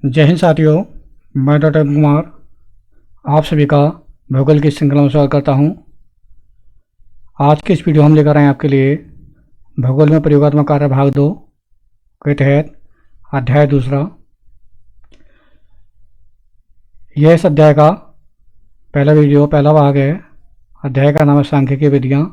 जय हिंद साथियों, मैं डॉक्टर कुमार आप सभी का भूगोल की श्रृंखला में स्वागत करता हूं। आज के इस वीडियो हम लेकर आए आपके लिए भूगोल में प्रयोगात्मक कार्य भाग 2 के तहत अध्याय दूसरा। यह इस अध्याय का पहला भाग है। अध्याय का नाम है सांख्यिकीय विधियाँ,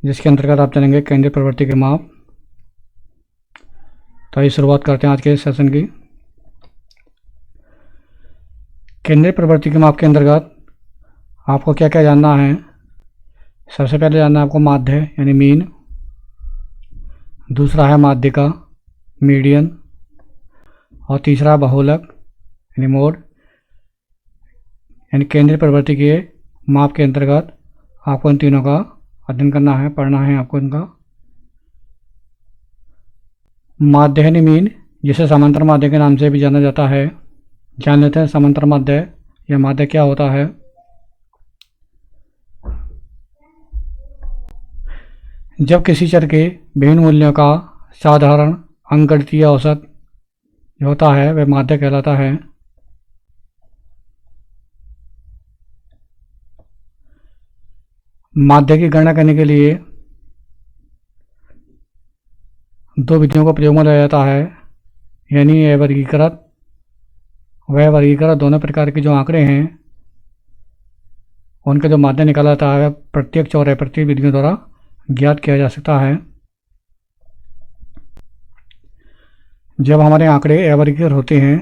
जिसके अंतर्गत आप जानेंगे केंद्रीय प्रवृत्ति के माप। तो आइए शुरुआत करते हैं आज के सेशन की। केंद्रीय प्रवृत्ति के माप के अंतर्गत आपको क्या क्या जानना है। सबसे पहले जानना है आपको माध्य यानी मीन, दूसरा है माध्यिका मीडियन, और तीसरा बहुलक यानी मोड। यानी केंद्रीय प्रवृत्ति के माप के अंतर्गत आपको इन तीनों का अध्ययन करना है, पढ़ना है आपको इनका। माध्य यानी मीन, जिसे समांतर माध्य के नाम से भी जाना जाता है। जान लेते हैं समांतर माध्य या माध्य क्या होता है। जब किसी चर के विभिन्न मूल्यों का साधारण अंकगणितीय औसत जो होता है वह माध्य कहलाता है। माध्य की गणना करने के लिए दो विधियों का प्रयोग में लाया जाता है, यानी यह वर्गीकृत वह वर्गीकृत। दोनों प्रकार के जो आंकड़े हैं उनका जो माध्य निकाला जाता है वह प्रत्यक्ष और अप्रत्यक्ष विधियों द्वारा ज्ञात किया जा सकता है। जब हमारे आंकड़े अवर्गीकृत होते हैं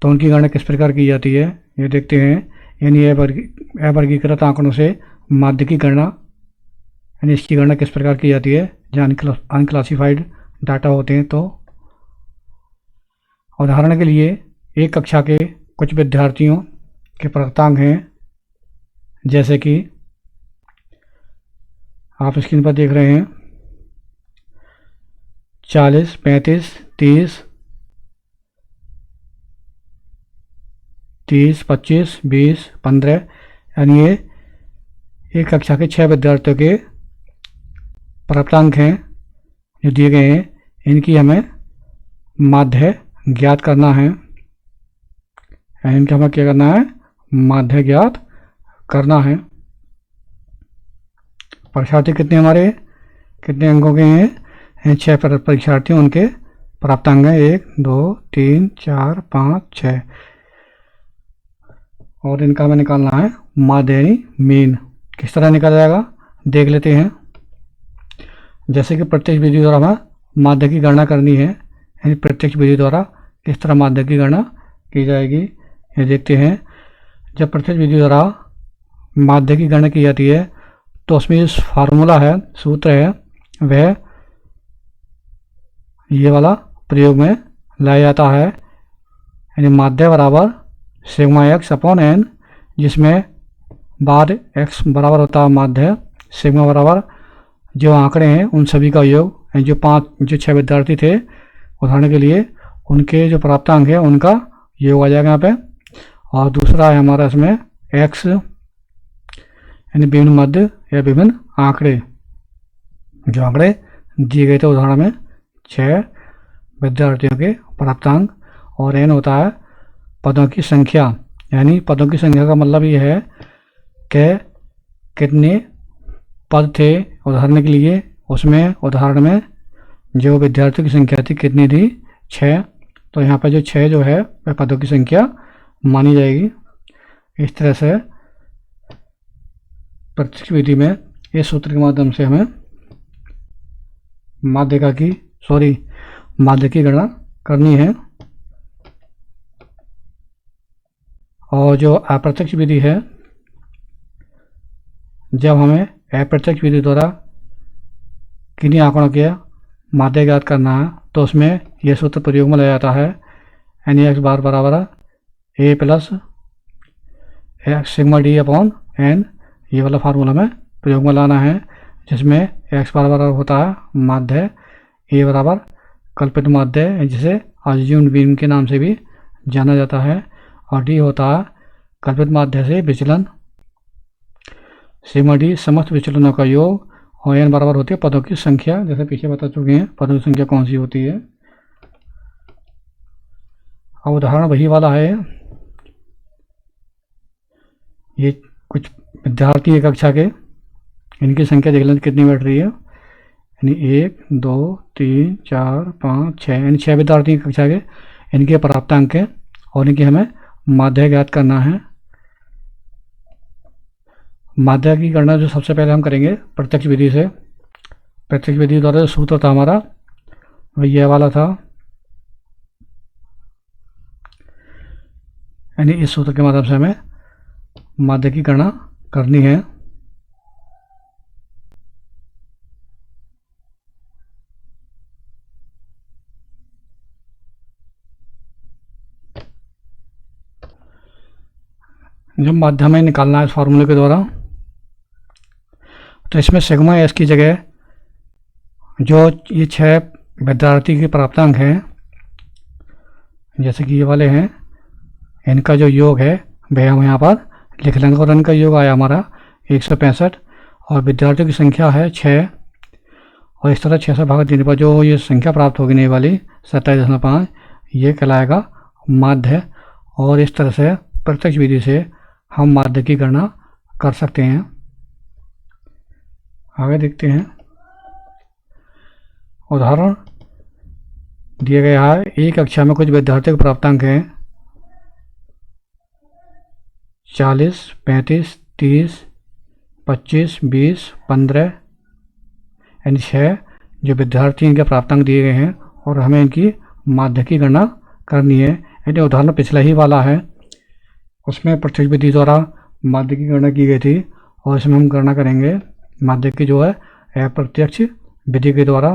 तो उनकी गणना किस प्रकार की जाती है ये देखते हैं। यानी अवर्गीकृत आंकड़ों से माध्य की गणना यानी इसकी गणना किस प्रकार की जाती है। जहाँ अनक्लासिफाइड डाटा होते हैं तो उदाहरण के लिए एक कक्षा के कुछ विद्यार्थियों के प्राप्तांक हैं, जैसे कि आप स्क्रीन पर देख रहे हैं 40, 35, 30, 25, 20, 15। यानी ये एक कक्षा के 6 विद्यार्थियों के प्राप्तांक हैं जो दिए गए हैं। इनकी हमें माध्य ज्ञात करना है। इनका हमें क्या करना है, माध्य ज्ञात करना है। परीक्षार्थी कितने हमारे कितने अंकों के हैं, 6 परीक्षार्थी, उनके प्राप्तांक हैं 1, 2, 3, 4, 5, 6। और इनका हमें निकालना है माध्य यानी मीन। किस तरह निकाला जाएगा देख लेते हैं। जैसे कि प्रत्यक्ष विधि द्वारा हमें माध्य की गणना करनी है, यानी प्रत्यक्ष विधि द्वारा किस तरह माध्य की गणना की जाएगी ये देखते हैं। जब प्रत्यक्ष विधि द्वारा माध्य की गणना की जाती है तो उसमें जो फार्मूला है, सूत्र है, वह ये वाला प्रयोग में लाया जाता है। यानी माध्य बराबर सिग्मा एक्स अपॉन एन, जिसमें बाद एक्स बराबर होता है माध्य, सिग्मा बराबर जो आंकड़े हैं उन सभी का योग। जो 6 विद्यार्थी थे उदाहरण के लिए, उनके जो प्राप्तांक है उनका योग आ जाएगा यहाँ पे। और दूसरा है हमारा इसमें एक्स यानी विभिन्न मध्य या विभिन्न आंकड़े, जो आंकड़े दिए गए थे उदाहरण में 6 विद्यार्थियों के प्राप्तांक। और एन होता है पदों की संख्या, यानी पदों की संख्या का मतलब ये है कि कितने पद थे उदाहरण के लिए। उसमें उदाहरण में जो विद्यार्थियों की संख्या थी कितनी थी, 6। तो यहाँ पर जो 6 जो है वह पदों की संख्या मानी जाएगी। इस तरह से प्रत्यक्ष विधि में इस सूत्र के माध्यम से हमें माध्यिका की माध्य की गणना करनी है। और जो अप्रत्यक्ष विधि है, जब हमें अप्रत्यक्ष विधि द्वारा किन्हीं आंकड़ों के माध्य ज्ञात करना है तो उसमें यह सूत्र प्रयोग में लाया जाता है। यानी एक्स बार बराबर A plus sigma D upon N, ये वाला फार्मूला में प्रयोग में लाना है, जिसमें एक्स बराबर होता है माध्य, ए बराबर कल्पित माध्य जिसे अज्यूम्ड मीन के नाम से भी जाना जाता है, और डी होता है कल्पित माध्य से विचलन। सिग्मा डी समस्त विचलनों का योग, और एन बराबर होती है पदों की संख्या। जैसे पीछे बता चुके हैं पदों की संख्या कौन सी होती है। अब उदाहरण वही वाला है। ये कुछ विद्यार्थी एक कक्षा के, इनकी संख्या देख लें कितनी बैठ रही है, यानी 1 2 3 4 5 6, यानी 6 विद्यार्थी कक्षा के, इनके प्राप्तांक हैं और इनकी हमें माध्य ज्ञात करना है। माध्य की गणना जो सबसे पहले हम करेंगे प्रत्यक्ष विधि से। प्रत्यक्ष विधि द्वारा जो सूत्र था हमारा वो यह वाला था, यानी इस सूत्र के माध्यम से हमें माध्य की गणना करनी है। जब माध्य में निकालना है इस फार्मूले के द्वारा, तो इसमें सिग्मा एस की जगह जो ये 6 विद्यार्थी के प्राप्तांक हैं, जैसे कि ये वाले हैं, इनका जो योग है वह हम यहाँ पर लिख लेंगे और इनका योग आया हमारा 165 और विद्यार्थियों की संख्या है 6, और इस तरह 6 से भाग देने पर जो ये संख्या प्राप्त होगी नहीं वाली 27.5, ये कहलाएगा माध्य। और इस तरह से प्रत्यक्ष विधि से हम माध्य की गणना कर सकते हैं। आगे देखते हैं। उदाहरण दिया गया है, एक कक्षा में कुछ विद्यार्थियों के प्राप्तांक हैं 40 35 30 25 20 15, यानी 6 जो विद्यार्थी इनके प्राप्तांक दिए गए हैं और हमें इनकी माध्य की गणना करनी है। यानी उदाहरण पिछला ही वाला है, उसमें प्रत्यक्ष विधि द्वारा माध्य की गणना की गई थी और इसमें हम गणना करेंगे माध्य की जो है अप्रत्यक्ष विधि के द्वारा।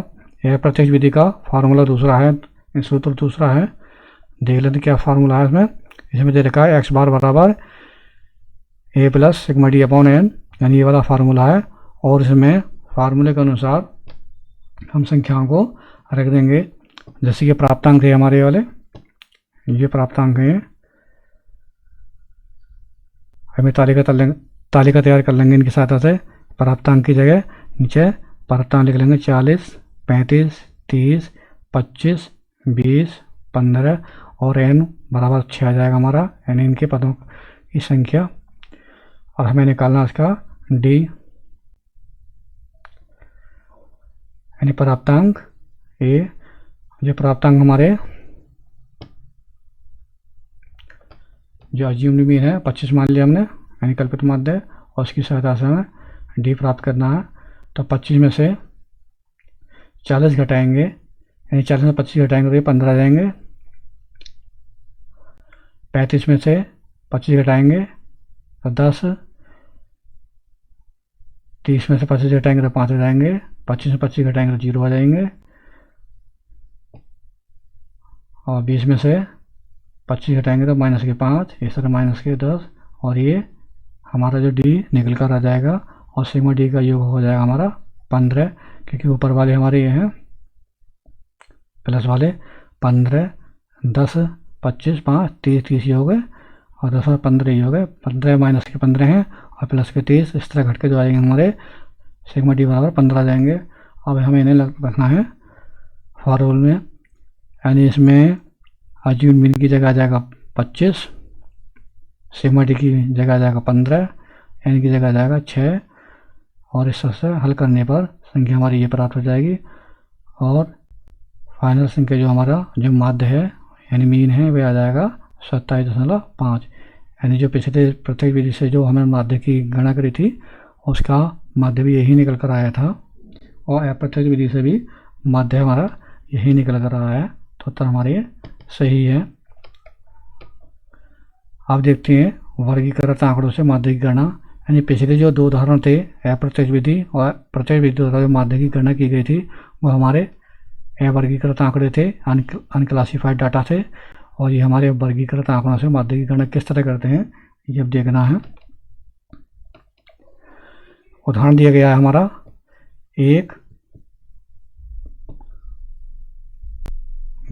अप्रत्यक्ष विधि का फार्मूला दूसरा है, सूत्र दूसरा है। देख लेते क्या फार्मूला है इसमें दे रखा है x बार बराबर a plus sigma D upon n, यानी ये वाला फार्मूला है। और इसमें फार्मूले के अनुसार हम संख्याओं को रख देंगे। जैसे कि प्राप्तांक थे हमारे वाले, ये प्राप्तांक हैं, हमें तालिका तैयार कर लेंगे इनकी सहायता से। प्राप्तांक की जगह नीचे प्राप्तांक लिख लेंगे 40 35 30 25 20 15 और n बराबर 6 आ जाएगा हमारा, यानी इनके पदों की संख्या। और हमें निकालना इसका d, यानी प्राप्तांक a। जो प्राप्तांक हमारे जो अज्यूम्ड मीन है 25 मान लिया हमने, यानी कल्पित माध्य, और उसकी सहायता से हमें डी प्राप्त करना है। तो 25 में से 40 घटाएंगे, यानी 40 में 25 घटाएंगे तो ये 15 आ जाएंगे। 35 में से 25 घटाएंगे तो 10, 30 में से 25 घटाएंगे तो 5 आ जाएंगे, 25 में 25 घटाएंगे तो 0 आ जाएंगे, और 20 में से 25 घटाएंगे तो माइनस के 5, इस तरह माइनस के 10, और ये हमारा जो डी निकल कर आ जाएगा और सिग्मा डी का योग हो जाएगा हमारा 15, क्योंकि ऊपर वाले हमारे ये हैं प्लस वाले 15 10 25 5 30 30 ये हो गए, और 10 और 15 ये हो गए। 15 माइनस के 15 हैं और प्लस के 30, इस तरह घट के जो आएंगे हमारे सिग्मा डी बराबर 15 आ जाएंगे। अब हमें इन्हें रखना है फॉर्मूल में, यानी इसमें अज्यूम्ड मीन की जगह आ जाएगा 25, सिग्मा डी की जगह आ जाएगा 15, एन की जगह आ जाएगा 6, और इस तरह से हल करने पर संख्या हमारी ये प्राप्त हो जाएगी। और फाइनल संख्या जो हमारा जो माध्य है यानी मीन है वह आ जाएगा 27.5, यानी जो पिछले प्रत्यक्ष विधि से जो हमें माध्य की गणना करी थी उसका माध्य भी यही निकल कर आया था, और अप्रत्यक्ष विधि से भी माध्य हमारा यही निकल कर आया है। तो उत्तर हमारे ये सही है। आप देखते हैं वर्गीकृत आंकड़ों से माध्य की गणना, यानी पिछले जो 2 उदाहरण थे अप्रत्यक्ष विधि और प्रत्यक्ष विधि द्वारा जो माध्य की गणना की गई थी वो हमारे अवर्गीकृत आंकड़े थे, अनक्लासिफाइड डाटा थे, और ये हमारे वर्गीकृत आंकड़ों से माध्य की गणना किस तरह करते हैं ये अब देखना है। उदाहरण दिया गया है हमारा, एक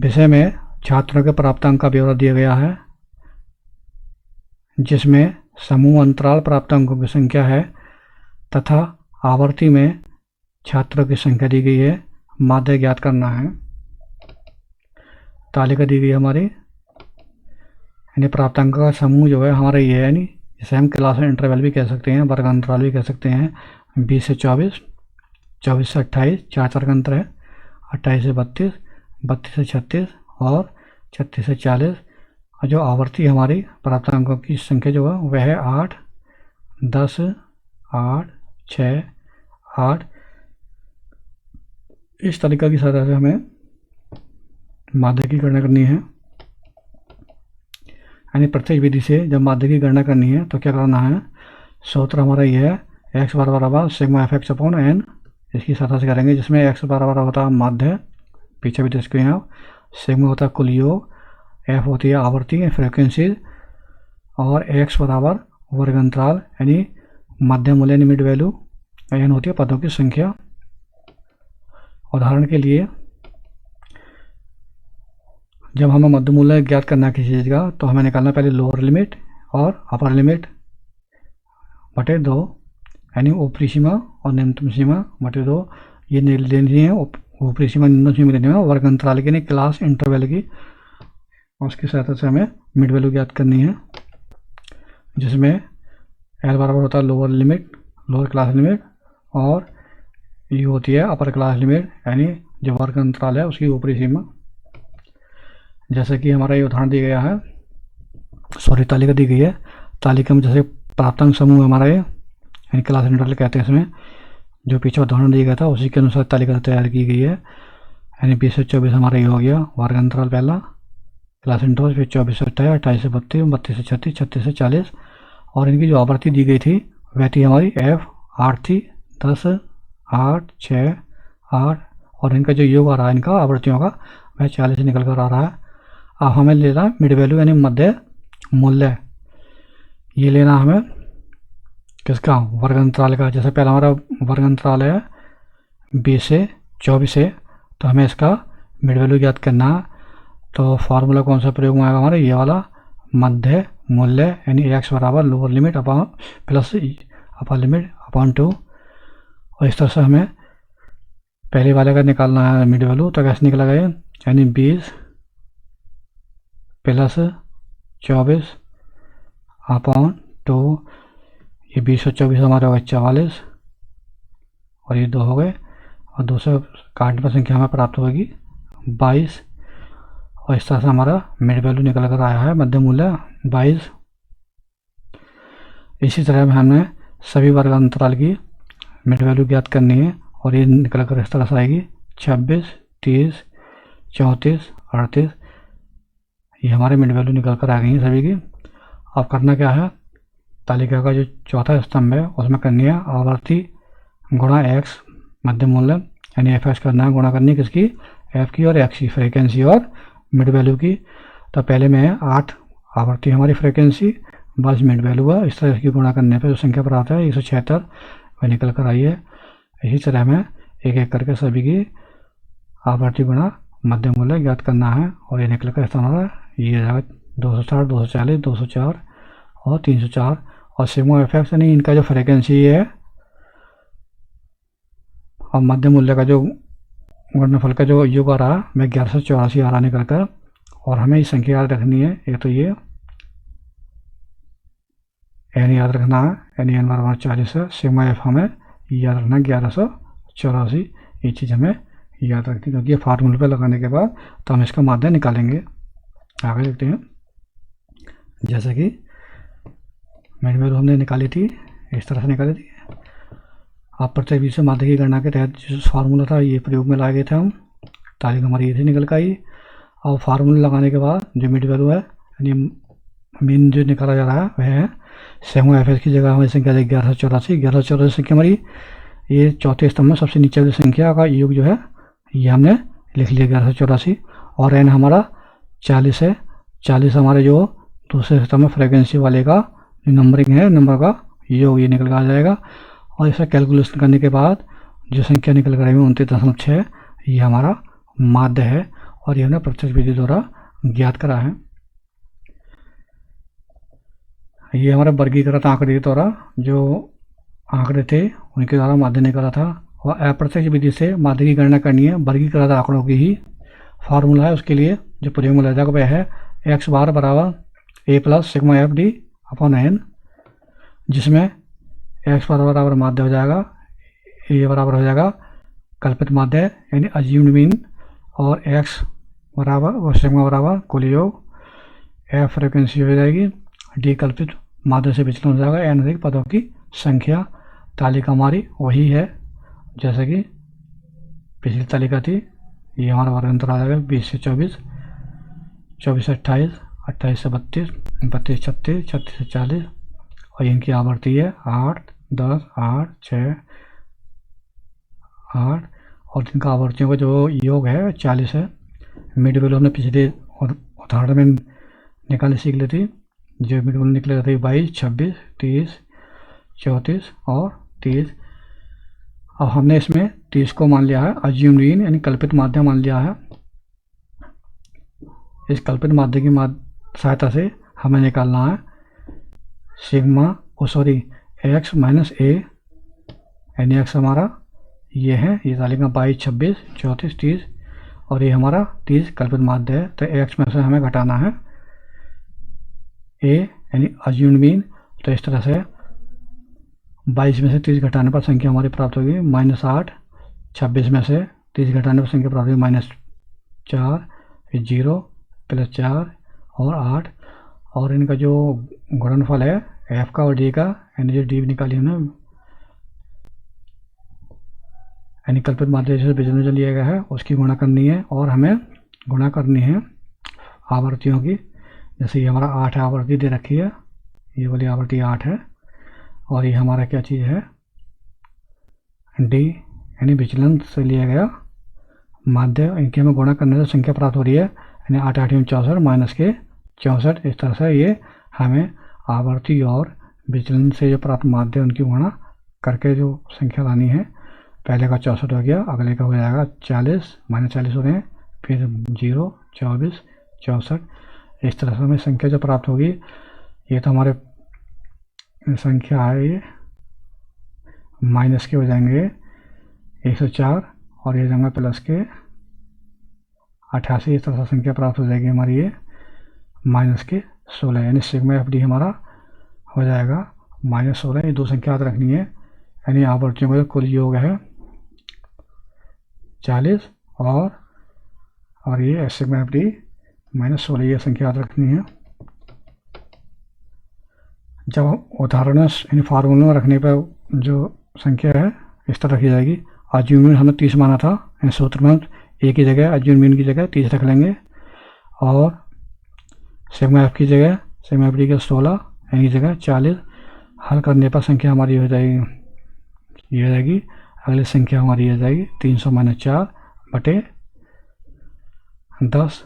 विषय में छात्रों के प्राप्तांक का ब्यौरा दिया गया है जिसमें समूह अंतराल प्राप्तांकों की संख्या है तथा आवर्ती में छात्रों की संख्या दी गई है। माध्य ज्ञात करना है। तालिका दी गई हमारी यानी प्राप्तांक का समूह जो है हमारा ये है, यानी जिसे हम क्लास इंटरवल भी कह सकते हैं, वर्ग अंतराल भी कह सकते हैं। 20 से 24, 24 से 28, 4 का अंतर है, 28 से 32, 32 से 36 और 36 से 40। और जो आवर्ती हमारी प्राप्तांकों की संख्या जो है वह है 8, 10, 8, 6, 8। इस तालिका की सहायता से हमें माध्य की गणना करनी है। यानी प्रत्येक विधि से जब माध्य की गणना करनी है तो क्या करना है, सूत्र हमारा ये है, x बराबर sigma F X upon N, इसकी सहायता से करेंगे, जिसमें x बराबर होता है माध्य, पीछे भी देख हैं आप, सिग्मा होता है कुल योग, f होती है आवर्ती फ्रिक्वेंसी, और x बराबर वर्ग अंतराल यानी माध्य मूल्य यानी मिड वैल्यू, n होती है पदों की संख्या। उदाहरण के लिए जब हमें मध्य मूल्य ज्ञात करना है किसी चीज़ का तो हमें निकालना पहले लोअर लिमिट और अपर लिमिट बटे 2, यानी ऊपरी सीमा और न्यूनतम सीमा बटे 2, ये लेनी है। ऊपरी सीमा न्यूनतम सीमा लेनी है वर्ग अंतराल की, नहीं क्लास इंटरवल की, और उसकी सहायता से हमें मिड वैल्यू ज्ञात करनी है, जिसमें एल बराबर होता है lower limit, lower class limit, और यू होती है अपर क्लास लिमिट यानी जो वर्ग अंतराल है उसकी ऊपरी सीमा। जैसे कि हमारा ये उदाहरण दिया गया है, तालिका दी गई है, तालिका में जैसे प्राप्तांक समूह हमारा ये यानी क्लास इंटरवल कहते हैं, इसमें जो पीछे उदाहरण दिया गया था उसी के अनुसार तालिका तैयार की गई है। यानी 20 से 24 हमारा ये हो गया वर्ग अंतराल पहला क्लास इंटरवल, फिर 24 से 28, 28 से 32, 32 से 36, 36 से 40, और इनकी जो आवृत्ति दी गई थी वह थी हमारी F 8 थी, 10, 8, 6, 8, और इनका जो योग आ रहा है इनका आवृत्तियों का वह 40 निकल कर आ रहा है। अब हमें लेना मिड वैल्यू यानी मध्य मूल्य, ये लेना हमें किसका, वर्ग अंतराल का। जैसे पहला हमारा वर्ग अंतराल है 20 से 24 है, तो हमें इसका मिड वैल्यू ज्ञात करना है। तो फार्मूला कौन सा प्रयोग में आएगा हमारा, ये वाला मध्य मूल्य यानी x बराबर lower limit upon plus upper limit upon 2, और इस तरह से हमें पहले वाले का निकालना है मिड वैल्यू। तो कैसे निकला गया, यानी 20 प्लस 24 अपॉन 2, ये 20 और 24 हमारे हो गए 44, और ये 2 हो गए, और 2 से काटने पर संख्या हमें प्राप्त होगी 22, और इस तरह से हमारा मिड वैल्यू निकल कर आया है मध्य मूल्य 22। इसी तरह हमने सभी वर्ग अंतराल की मिड वैल्यू ज्ञात करनी है, और ये निकल कर इस तरह से आएगी 26, 30, 34, 38, ये हमारे मिड वैल्यू निकल कर आ गई हैं सभी की। अब करना क्या है, तालिका का जो चौथा स्तंभ है उसमें करनी है आवर्ती गुणा x मध्य मूल्य, यानी एफ एक्स करना है, गुणा करनी है किसकी, f की और x की, फ्रिक्वेंसी और मिड वैल्यू की। तो पहले में 8 आवर्ती हमारी फ्रिक्वेंसी, बस मिड वैल्यू है, इस तरह इसकी गुणा करने पर जो संख्या प्राप्त है 176 वह निकल कर आई है। इसी तरह हमें एक एक करके सभी की आवर्ती गुणा मध्य मूल्य ज्ञात करना है, और ये निकल कर इस तरह ये जाएगा 260, 240, 204 और 304, और सिग्मा एफ एक्स यानी इनका जो फ्रिक्वेंसी है और मध्य मूल्य का जो गुणनफल का जो योग आ रहा है मैं 1184 आ रहा निकल कर, और हमें ये संख्या याद रखनी है, एक तो ये एन याद रखना है, यानी एन बराबर 40 है, सिग्मा एफ हमें याद रखना है 1184, ये चीज़ हमें याद रखनी है, क्योंकि ये फार्मूले पे लगाने के बाद तो हम इसका माध्य निकालेंगे। आगे देखते हैं, जैसे कि मिड वैल्यू हमने निकाली थी, इस तरह से निकाली थी। आप प्रत्येक बीच से माध्य की गणना के तहत जो फार्मूला था ये प्रयोग में लाए गए थे हम, तालिका हमारी ये थी निकल कर आई। और फार्मूला लगाने के बाद जो मिड वैल्यू है यानी मीन जो निकाला जा रहा है वह है सिग्मा एफ की जगह हमारी संख्या 1184, 1184 संख्या हमारी ये चौथे स्तंभ में सबसे नीचे वाली संख्या का योग जो है ये हमने लिख लिया 1184, और एन हमारा 40 है, 40 हमारे जो दूसरे स्तंभ में फ्रिक्वेंसी वाले का नंबरिंग है, नंबर का योग ये निकल कर आ जाएगा। और इसे कैलकुलेशन करने के बाद जो संख्या निकल कर आई 29.6 ये हमारा माध्य है, और ये हमने प्रत्यक्ष विधि द्वारा ज्ञात करा है। ये हमारा वर्गीकृत आंकड़े द्वारा जो आंकड़े थे उनके द्वारा माध्य निकाला था, और अप्रत्यक्ष विधि से माध्य की गणना करनी है वर्गीकृत आंकड़ों की ही फार्मूला है। उसके लिए जो प्रयोग में लाया जाएगा वह है x बार बराबर A plus sigma F D upon N, जिसमें एक्स बराबर माध्य हो जाएगा, ए बराबर हो जाएगा कल्पित माध्य यानी अज्यूम्ड मीन, और एक्स बराबर और सिग्मा बराबर कुल योग, एफ फ्रिक्वेंसी हो जाएगी, डी कल्पित माध्य से विचलन हो जाएगा, एन अधिक पदों की संख्या। तालिका हमारी वही है जैसे कि पिछली तालिका थी। ये हमारा वर्गांतर आ जाएगा 20 से 24, 24 से 28, 28 से 32, 32 से 36, 36 से 40, और इनकी आवृत्ति है 8, 10, 8, 6, 8, और इनका आवृत्तियों का जो योग है 40 है। मिड वैल्यू हमने पिछले उदाहरण में निकाली सीख ली थी। जो मिड वैल्यू निकले थे 22, 26, 30, 34 और 30। अब हमने इसमें 30 को मान लिया है अज्यूम्ड मीन यानी कल्पित माध्य मान लिया है। इस कल्पित माध्य की सहायता से हमें निकालना है सिग्मा एक्स माइनस ए, यानी एक्स हमारा ये है, ये तालिका 22, 26, 34, 30, और ये हमारा 30 कल्पित माध्य है। तो एक्स में से हमें घटाना है ए यानी अज्यूम्ड मीन। तो इस तरह से 22 में से 30 घटाने पर संख्या हमारी प्राप्त होगी -8, 26 में से 30 घटाने पर संख्या प्राप्त होगी -4, फिर 0 + 4 और 8, और इनका जो गुणनफल है एफ का और डी का, यानी जो डी निकाली हमने यानी कल्पित माध्य से विचलन जो लिया गया है उसकी गुणा करनी है, और हमें गुणा करनी है आवृत्तियों की। जैसे ये हमारा 8 आवृत्ति दे रखी है, ये वाली आवृत्ति 8 है, और ये हमारा क्या चीज़ है डी यानी विचलन से लिया गया माध्य। इनके हमें गुणा करने से संख्या प्राप्त हो रही है, यानी 8 8 64 माइनस के 64। इस तरह से ये हमें आवर्ती और विचलन से जो प्राप्त माध्य उनकी गुणा करके जो संख्या लानी है। पहले का 64 हो गया, अगले का हो जाएगा 40, -40 हो गए, फिर 0, 24, 64। इस तरह से हमें संख्या जो प्राप्त होगी, ये तो हमारे संख्या है, ये माइनस के हो जाएंगे 104 और ये जाएंगे प्लस के 88। इस तरह से संख्या प्राप्त हो जाएगी हमारी ये -16, यानी सिग्मा एफ डी हमारा हो जाएगा -16। ये दो संख्या याद रखनी है, यानी आवृत्तियों का कुल योग है 40 और ये सिग्मा एफ डी -16, ये संख्या याद रखनी है। जब उदाहरण यानी फार्मूले में रखने पर जो संख्या है इस तरह रखी जाएगी। अज्यूम्ड मीन हमने 30 माना था, यानी सूत्र में ए की जगह अज्यूम्ड मीन की जगह 30 रख लेंगे, और सिग्मा एफ की जगह सिग्मा एफ डी के 16 यानी जगह 40। हल करने पर संख्या हमारी हो जाएगी, ये हो जाएगी अगली संख्या हमारी हो जाएगी 300 - 4 बटे 10।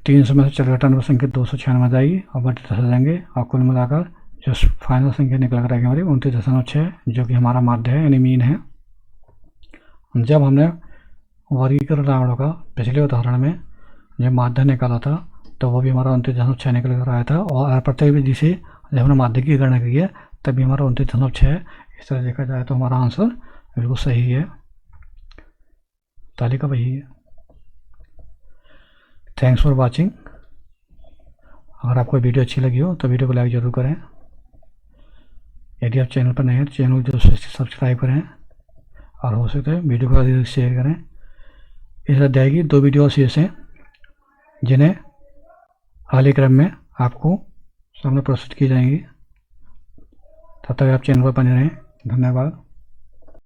300 में से 4 घटाने पर संख्या 296 आ जाएगी और बटे 10 आ जाएंगे, और कुल मिलाकर जो फाइनल संख्या निकल कर आएगी हमारी 29.6, जो कि हमारा माध्य है यानी मीन है। जब हमने वर्गीकरण रावणों का पिछले उदाहरण में जब माध्य निकाला था तो वो भी हमारा 29.6 निकल कर आया था, और प्रत्येक विधि से जब हमने माध्य की गणना की है तभी हमारा 29.6। इस तरह देखा जाए तो हमारा आंसर बिल्कुल सही है, तालिका वही है। Thanks for watching. अगर आपको वीडियो अच्छी लगी हो तो वीडियो को लाइक ज़रूर करें। यदि आप चैनल पर नए हैं तो चैनल को सब्सक्राइब करें, और हो सकता है वीडियो को अधिक शेयर करें। इस अध्याय की 2 वीडियो शेष हैं जिन्हें अगले क्रम में आपको सामने प्रस्तुत की जाएंगी। तब तक आप चैनल पर बने रहें। धन्यवाद।